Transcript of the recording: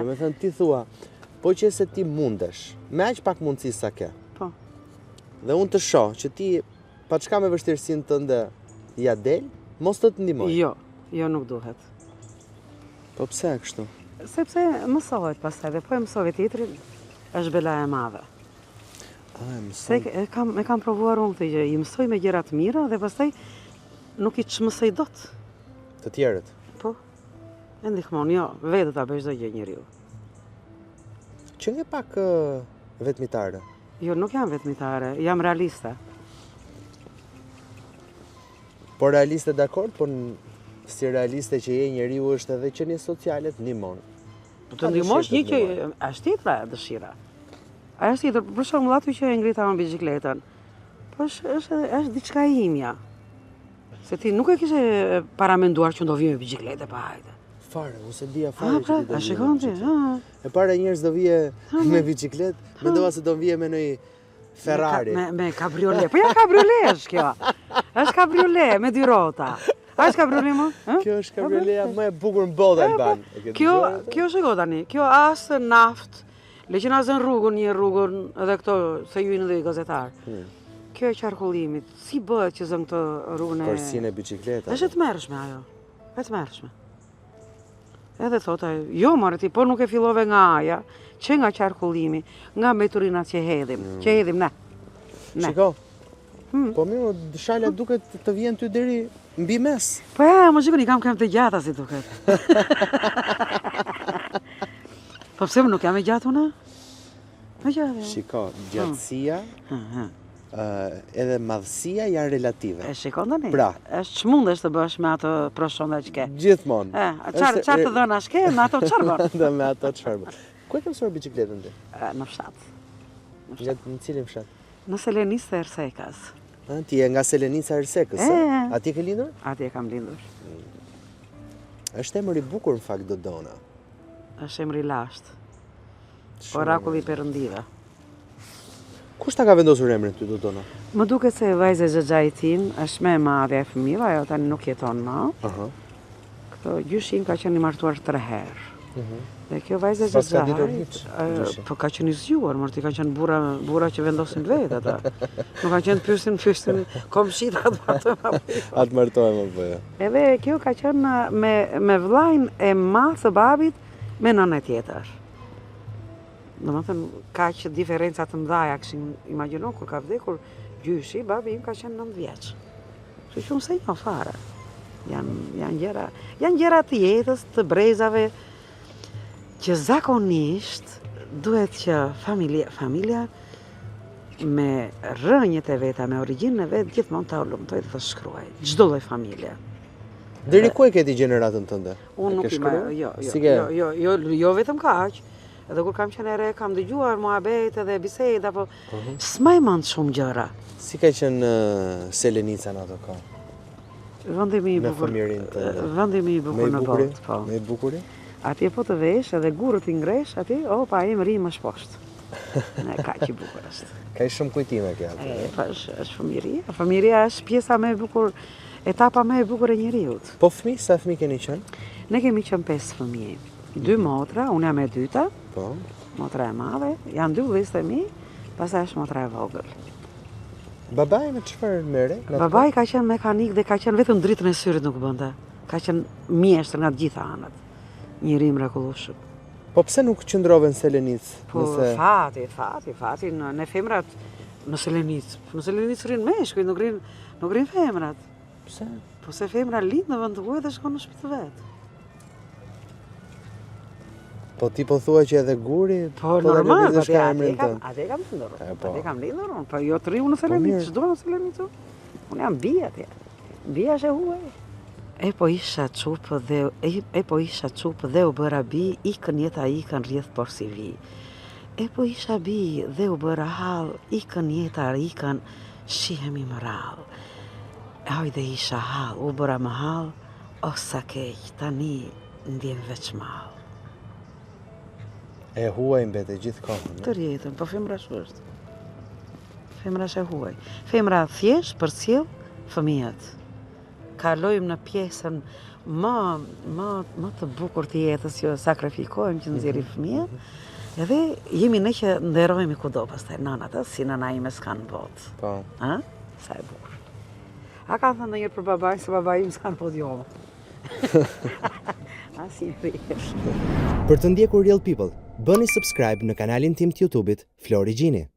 Do me thënë ti thua, po që se ti mundesh, me aq pak mundësi sa ke. Po. Dhe unë të shoh që ti pa çka me vështirësinë tënde ja del, mos të ndihmoj. Jo nuk duhet. Po pse kështu? Sepse mësohet pastaj dhe po e mësove tjetrin, është bela e madhe. Se e kam provuar unë këtë gjë, i mësoj me gjëra të mira dhe pastaj nuk i çmësoj dot. Të tjerët? Po. E ndihmon, vetë ta bëj çdo gjë njeriu. Që nge pak vetmitare. Jo, nuk jam vetmitare, jam realiste. Po realiste dakord, po si realiste që je njeriu është edhe qenie sociale të ndihmon. Po të ndihmosh një që është tjetra dëshira. Është tjetër, për shembull aty që e ngrita unë biçikletën. Po është diçka e imja. Se ti nuk e kishe paramenduar që do vi me biçikletë pa hajde. Fare, ose dia fare që ti do vi. Shikon ti, E para njerëz do vije me biçikletë, mendova se do vije me një Ferrari. Me kabriolet. Po ja kabriolet është kjo. Është kabriolet me 2 rrota. A është kabriolet më? Kjo është kabrioleta më e bukur në botë Alban. Kjo shiko tani, kjo asë naft, le që na zën një rrugën edhe këto se ju jeni dhe gazetar. Kjo e qarkullimit, si bëhet që zën këtë rrugën e... Korsinë e biçikletave. Është e tmerrshme ajo. E tmerrshme. Edhe thotë, jo more ti, po nuk e fillove nga aja, që nga qarkullimi, nga meturinat që hedhim ne. Shiko, po mi shala duket të vjen ty deri mbi mes. Po më shikoni, kam të gjata si duket. Po pse nuk jam e gjatë unë? Shiko, gjatësia edhe madhësia janë relative. E shikon tani? Pra. Është ç'mundesh të bësh me ato proshonda që ke. Gjithmonë. Çfarë të dhëna shke, me ato çfarë bën? Me ato çfarë bën. Ku e ke mësuar biçikletën ti? Në fshat. Në cilin fshat? Në Selenisë të Ersekës. Ti je nga Selenica e Ersekës? Atje ke lindur? Atje kam lindur. Është emër i bukur në fakt Dodona. Është emër i lashtë. Orakulli i Perëndive. Kush ta ka vendosur emrin ty Dodona? Më duket se vajza xhaxhai tim është më e madhe e fëmijëve, ajo tani nuk jeton më. Këto gjyshin ka qenë i martuar 3 herë. Dhe kjo vajza xhaxhai po ka qenë i zgjuar, morti ka qenë burra që vendosin vetë ata. Nuk ka qenë pyesin komshit atë martohem apo jo. Edhe kjo ka qenë me vllajin e madh të babit me nënën tjetër. Domethënë ka që diferenca të mëdha, kishin imagjinon kur ka vdekur gjyshi, babi im ka qenë 9 vjeç. Kështu që unë se njoh fare. Janë gjëra të jetës, të brezave, që zakonisht duhet që familja me rrënjët e veta, me origjinën e vet, gjithmonë ta lumtoj dhe të shkruaj. Çdo lloj familje. Deri ku e ke ti gjeneratën tënde? Unë nuk jo vetëm kaq. Edhe kur kam qenë re, kam dëgjuar muhabet edhe biseda, po s'maj mend shumë gjëra. Si ka qenë Selenica në ato kohë? Vendimi i bukur. Vendimi i bukur në botë, po. Me bukuri? Atje po të vesh edhe gurët i ngresh, atje, pa e më ri më shposhtë. Kaq i bukur është. Ka shumë kujtime kjo. Po është fëmijëria. Fëmijëria është pjesa më e bukur, etapa më e bukur e njeriut. Po fëmijë, sa fëmijë keni qenë? Ne kemi qenë 5 fëmijë. 2 motra, unë jam e dyta. Po. Motra e madhe, janë 2 vëllezër e mi, pastaj është motra e vogël. Babai me çfarë merre? Babai ka qenë mekanik dhe ka qenë vetëm dritën e syrit nuk bënte. Ka qenë mjeshtër nga të gjitha anët. Njëri i mrekullueshëm. Po pse nuk qëndrove në Selenicë? Po fati, në femrat në Selenicë. Në Selenicë rrin meshkuj, nuk rrin femrat. Pse? Po se femra lind në vend të huaj dhe shkon në shtëpi të vet. Po ti po thua që edhe guri... Po normal, atë kam lindur. Atë kam lindur, po jo të rriu në Selenicë, çdo në Selenicë. Unë jam bia atje. Bia është e huaj. E po isha çup dhe u bëra bi, ikën jeta ikën rrjedh por si vi. E po isha bi dhe u bëra hall, ikën jeta ikën shihemi më rrallë. Hajde isha hall, u bëra më hall, o sa keq, tani ndjem veç mall. E huaj mbete gjithë kohën. Të rjetën, po femra është. Femra është e huaj. Femra thjesht përcjell fëmijët. kalojmë në pjesën më të bukur të jetës që sakrifikohem që nxjerrim fëmijë. Edhe jemi ne që nderojmë kudo pastaj nanat, si nëna ime s'kan botë. Po. Ha? Sa e bukur. A ka thënë ndonjëherë për babain se babai im s'kan botë jo. Asnjëherë. Për të ndjekur Real People, bëni subscribe në kanalin tim të YouTube-it Flori Gjini.